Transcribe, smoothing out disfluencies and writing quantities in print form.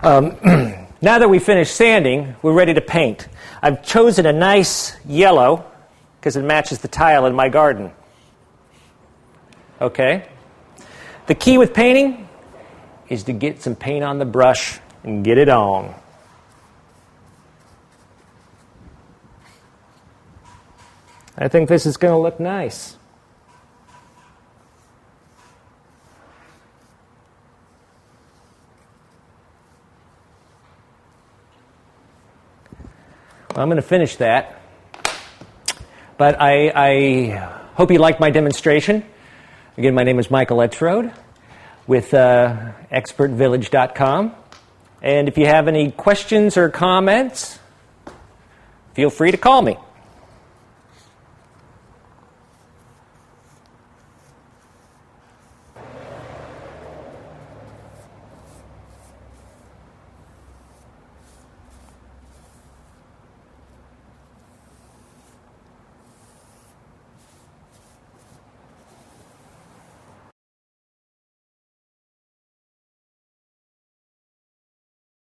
Now that we finished sanding, we're ready to paint. I've chosen a nice yellow because it matches the tile in my garden. Okay? The key with painting is to get some paint on the brush and get it on. I think this is going to look nice. Well, I'm going to finish that. But I hope you liked my demonstration. Again, my name is Michael Etrode with expertvillage.com. And if you have any questions or comments, feel free to call me.